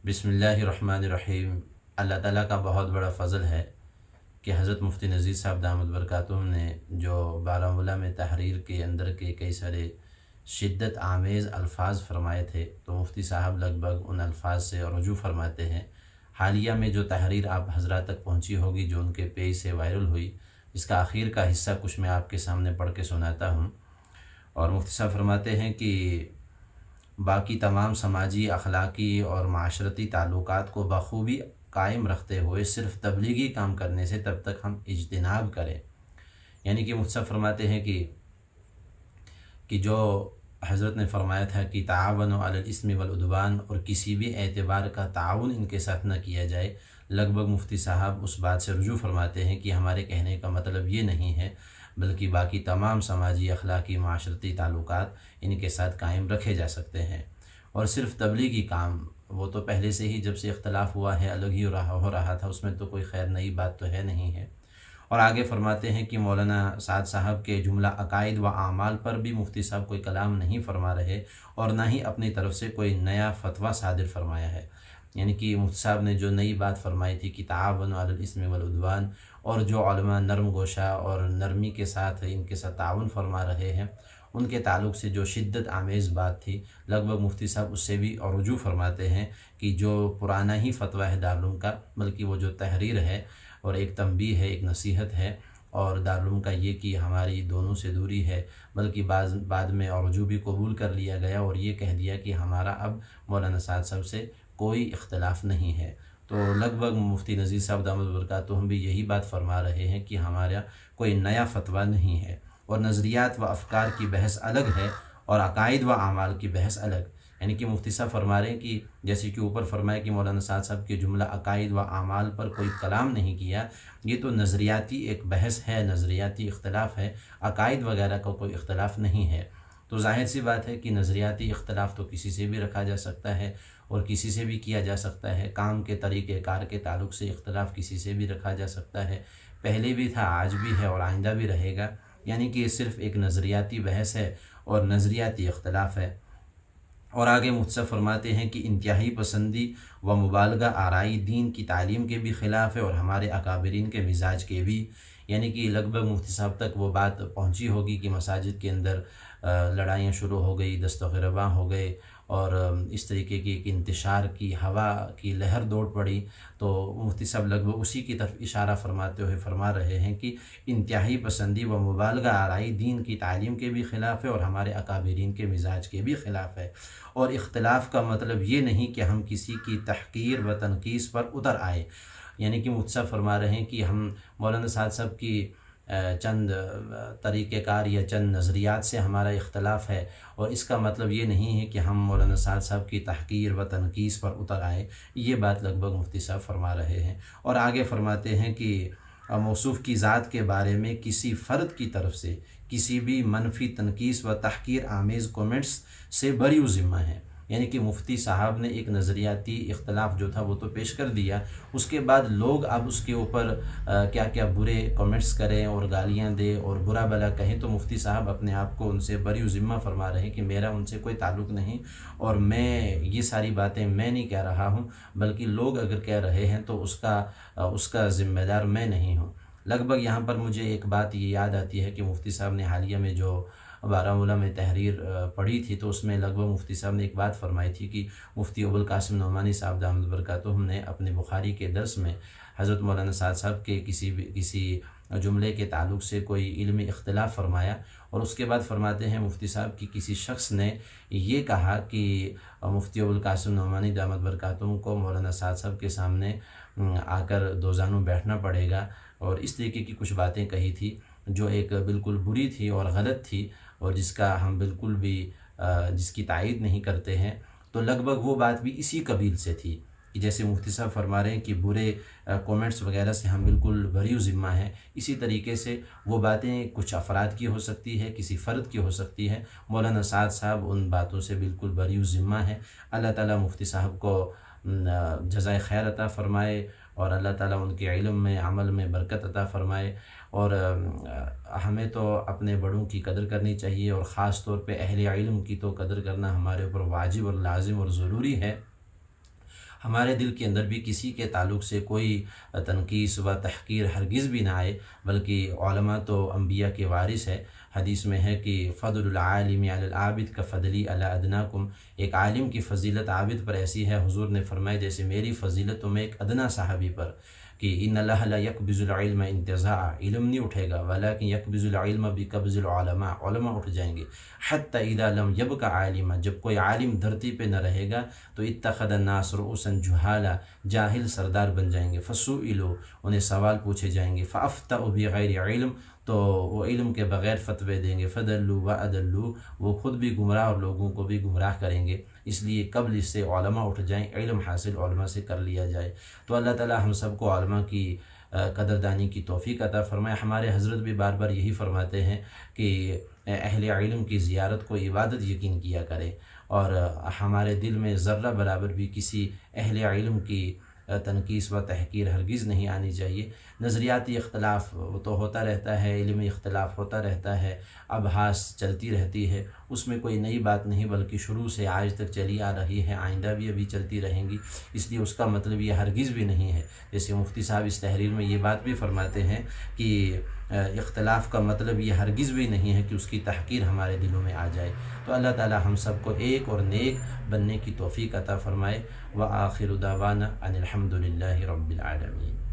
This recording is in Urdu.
بسم اللہ الرحمن الرحیم۔ اللہ تعالیٰ کا بہت بڑا فضل ہے کہ حضرت مفتی نذیر صاحب دامت برکاتہم نے جو بارہمولہ میں تحریر کے اندر کے کئی سارے شدت آمیز الفاظ فرمائے تھے، تو مفتی صاحب لگ بھگ ان الفاظ سے رجوع فرماتے ہیں۔ حالیہ میں جو تحریر آپ حضرات تک پہنچی ہوگی، جو ان کے پیج سے وائرل ہوئی، اس کا آخر کا حصہ کچھ میں آپ کے سامنے پڑھ کے سناتا ہوں۔ اور مفتی صاحب فرماتے ہیں کہ باقی تمام سماجی، اخلاقی اور معاشرتی تعلقات کو بخوبی قائم رکھتے ہوئے صرف تبلیغی کام کرنے سے تب تک ہم اجتناب کریں۔ یعنی کہ مفتی صاحب فرماتے ہیں کہ جو حضرت نے فرمایا تھا کہ تعاونوا علی الاثم والعدوان، اور کسی بھی اعتبار کا تعاون ان کے ساتھ نہ کیا جائے، لگ بھگ مفتی صاحب اس بات سے رجوع فرماتے ہیں کہ ہمارے کہنے کا مطلب یہ نہیں ہے، بلکہ باقی تمام سماجی، اخلاقی، معاشرتی تعلقات ان کے ساتھ قائم رکھے جا سکتے ہیں۔ اور صرف تبلیغی کام، وہ تو پہلے سے ہی جب سے اختلاف ہوا ہے الگ ہی ہو رہا تھا، اس میں تو کوئی خیر نئی بات تو ہے نہیں ہے۔ اور آگے فرماتے ہیں کہ مولانا سعد صاحب کے جملہ عقائد و اعمال پر بھی مفتی صاحب کوئی کلام نہیں فرما رہے، اور نہ ہی اپنی طرف سے کوئی نیا فتویٰ صادر فرمایا ہے۔ یعنی کہ مفتی صاحب نے جو نئی بات فرمائی تھی کہ تعاونوا علی الاثم والعدوان، اور جو علماء نرم گوشہ اور نرمی کے ساتھ ان کے ساتھ تعاون فرما رہے ہیں، ان کے تعلق سے جو شدت آمیز بات تھی، لگ بھگ مفتی صاحب اس سے بھی رجوع فرماتے ہیں کہ جو پرانا ہی فتویٰ ہے دارالعلوم کا، بلکہ وہ جو تحریر ہے اور ایک تنبیہ ہے، ایک نصیحت ہے، اور دارالعلوم کا یہ کہ ہماری دونوں سے دوری ہے، بلکہ بعد میں رجوع بھی قبول کر لیا گیا، اور یہ کہہ دیا کہ ہمارا اب مولانا سعد صاحب سے کوئی اختلاف نہیں ہے۔ تو لگ بھگ مفتی نذیر صاحب دامت برکاتہم بھی یہی بات فرما رہے ہیں کہ ہمارا کوئی نیا فتویٰ نہیں ہے، اور نظریات و افکار کی بحث الگ ہے اور عقائد و اعمال کی بحث الگ۔ یعنی کہ مفتی صاحب فرما رہے ہیں کہ جیسے کہ اوپر فرمایا کہ مولانا سعد صاحب کے جملہ عقائد و اعمال پر کوئی کلام نہیں کیا، یہ تو نظریاتی ایک بحث ہے، نظریاتی اختلاف ہے، عقائد وغیرہ کا کوئی اختلاف نہیں ہے۔ تو ظاہر سی بات ہے کہ نظریاتی اختلاف تو کسی سے بھی رکھا جا سکتا ہے اور کسی سے بھی کیا جا سکتا ہے، کام کے طریقہ کار کے تعلق سے اختلاف کسی سے بھی رکھا جا سکتا ہے، پہلے بھی تھا، آج بھی ہے اور آئندہ بھی رہے گا۔ یعنی کہ یہ صرف ایک نظریاتی بحث ہے اور نظریاتی اختلاف ہے۔ اور آگے مفتی فرماتے ہیں کہ انتہائی پسندی و مبالغہ آرائی دین کی تعلیم کے بھی خلاف ہے اور ہمارے اکابرین کے مزاج کے بھی۔ یعنی کہ لگ بھگ مفتی صاحب تک وہ بات پہنچی ہوگی کہ مساجد کے اندر لڑائیاں شروع ہو گئی، دست و گریباں ہو گئے، اور اس طریقے کی ایک انتشار کی ہوا کی لہر دوڑ پڑی۔ تو مفتی صاحب لگ بھگ اسی کی طرف اشارہ فرماتے ہوئے فرما رہے ہیں کہ انتہائی پسندی و مبالغہ آرائی دین کی تعلیم کے بھی خلاف ہے اور ہمارے اکابرین کے مزاج کے بھی خلاف ہے۔ اور اختلاف کا مطلب یہ نہیں کہ ہم کسی کی تحقیر و تنقیص پر اتر آئے۔ یعنی کہ مفتی صاحب فرما رہے ہیں کہ ہم مولانا سعد صاحب کی چند طریقہ کار یا چند نظریات سے ہمارا اختلاف ہے، اور اس کا مطلب یہ نہیں ہے کہ ہم مولانا سعد صاحب کی تحقیر و تنقیص پر اتر آئیں۔ یہ بات لگ بھگ مفتی صاحب فرما رہے ہیں۔ اور آگے فرماتے ہیں کہ موصوف کی ذات کے بارے میں کسی فرد کی طرف سے کسی بھی منفی تنقیص و تحقیر آمیز کومنٹس سے بری ذمہ ہیں۔ یعنی کہ مفتی صاحب نے ایک نظریاتی اختلاف جو تھا وہ تو پیش کر دیا، اس کے بعد لوگ اب اس کے اوپر کیا کیا برے کمنٹس کریں اور گالیاں دیں اور برا بلا کہیں، تو مفتی صاحب اپنے آپ کو ان سے بری ذمہ فرما رہے ہیں کہ میرا ان سے کوئی تعلق نہیں، اور میں یہ ساری باتیں میں نہیں کہہ رہا ہوں، بلکہ لوگ اگر کہہ رہے ہیں تو اس کا ذمہ دار میں نہیں ہوں۔ لگ بھگ یہاں پر مجھے ایک بات یہ یاد آتی ہے کہ مفتی صاحب نے حالیہ میں جو بارہمولہ میں تحریر پڑھی تھی، تو اس میں لگ بھگ مفتی صاحب نے ایک بات فرمائی تھی کہ مفتی ابوالقاسم نعمانی صاحب دامت برکاتہم نے اپنے بخاری کے درس میں حضرت مولانا سعد صاحب کے کسی جملے کے تعلق سے کوئی علمی اختلاف فرمایا، اور اس کے بعد فرماتے ہیں مفتی صاحب کی کسی شخص نے یہ کہا کہ مفتی ابوالقاسم نعمانی دامت برکاتہم کو مولانا سعد صاحب کے سامنے آ کر دو زانوں بیٹھنا پڑے گا، اور اس طریقے کی کچھ باتیں کہی تھی جو ایک بالکل بری تھی اور غلط تھی، اور جس کا ہم بالکل بھی جس کی تائید نہیں کرتے ہیں۔ تو لگ بھگ وہ بات بھی اسی قبیل سے تھی کہ جیسے مفتی صاحب فرما رہے ہیں کہ برے کومنٹس وغیرہ سے ہم بالکل بری ذمہ ہیں، اسی طریقے سے وہ باتیں کچھ افراد کی ہو سکتی ہے، کسی فرد کی ہو سکتی ہے، مولانا سعد صاحب ان باتوں سے بالکل بری ذمہ ہے۔ اللہ تعالیٰ مفتی صاحب کو جزائے خیر عطا فرمائے، اور اللہ تعالیٰ ان کے علم میں، عمل میں برکت عطا فرمائے۔ اور ہمیں تو اپنے بڑوں کی قدر کرنی چاہیے، اور خاص طور پہ اہل علم کی تو قدر کرنا ہمارے اوپر واجب اور لازم اور ضروری ہے۔ ہمارے دل کے اندر بھی کسی کے تعلق سے کوئی تنقیص و تحقیر ہرگز بھی نہ آئے، بلکہ علماء تو انبیاء کے وارث ہے۔ حدیث میں ہے کہ فضل العالم علی العابد کا فضلی علی ادناکم، ایک عالم کی فضیلت عابد پر ایسی ہے، حضور نے فرمایا جیسے میری فضیلت تمہیں ایک ادنا صحابی پر، کہ ان اللہ لا یقبض العلم انتزاعا، علم نہیں اٹھے گا، ولکن یقبض العلم بقبض العلماء، علماء اٹھ جائیں گے، حتی اذا لم یبق عالما، جب کوئی عالم دھرتی پہ نہ رہے گا تو اتخذ الناس رؤوسا جہالا، جاہل سردار بن جائیں گے، فسئلوا، انہیں سوال پوچھے جائیں گے، فافتؤوا بغیر علم، تو وہ علم کے بغیر فتوے دیں گے، فدلوا وادلوا، وہ خود بھی گمراہ اور لوگوں کو بھی گمراہ کریں گے۔ اس لیے قبل اس سے علماء اٹھ جائیں، علم حاصل علماء سے کر لیا جائے۔ تو اللہ تعالی ہم سب کو علماء کی قدردانی کی توفیق عطا فرمائے۔ ہمارے حضرت بھی بار بار یہی فرماتے ہیں کہ اہل علم کی زیارت کو عبادت یقین کیا کرے، اور ہمارے دل میں ذرہ برابر بھی کسی اہل علم کی تنقیص و تحقیر ہرگز نہیں آنی چاہیے۔ نظریاتی اختلاف تو ہوتا رہتا ہے، علمی اختلاف ہوتا رہتا ہے، ابحاث چلتی رہتی ہے، اس میں کوئی نئی بات نہیں، بلکہ شروع سے آج تک چلی آ رہی ہے، آئندہ بھی ابھی چلتی رہیں گی، اس لیے اس کا مطلب یہ ہرگز بھی نہیں ہے۔ جیسے مفتی صاحب اس تحریر میں یہ بات بھی فرماتے ہیں کہ اختلاف کا مطلب یہ ہرگز بھی نہیں ہے کہ اس کی تحقیر ہمارے دلوں میں آ جائے۔ تو اللہ تعالی ہم سب کو ایک اور نیک بننے کی توفیق عطا فرمائے۔ وآخر دعوانا ان الحمد للہ رب العالمین۔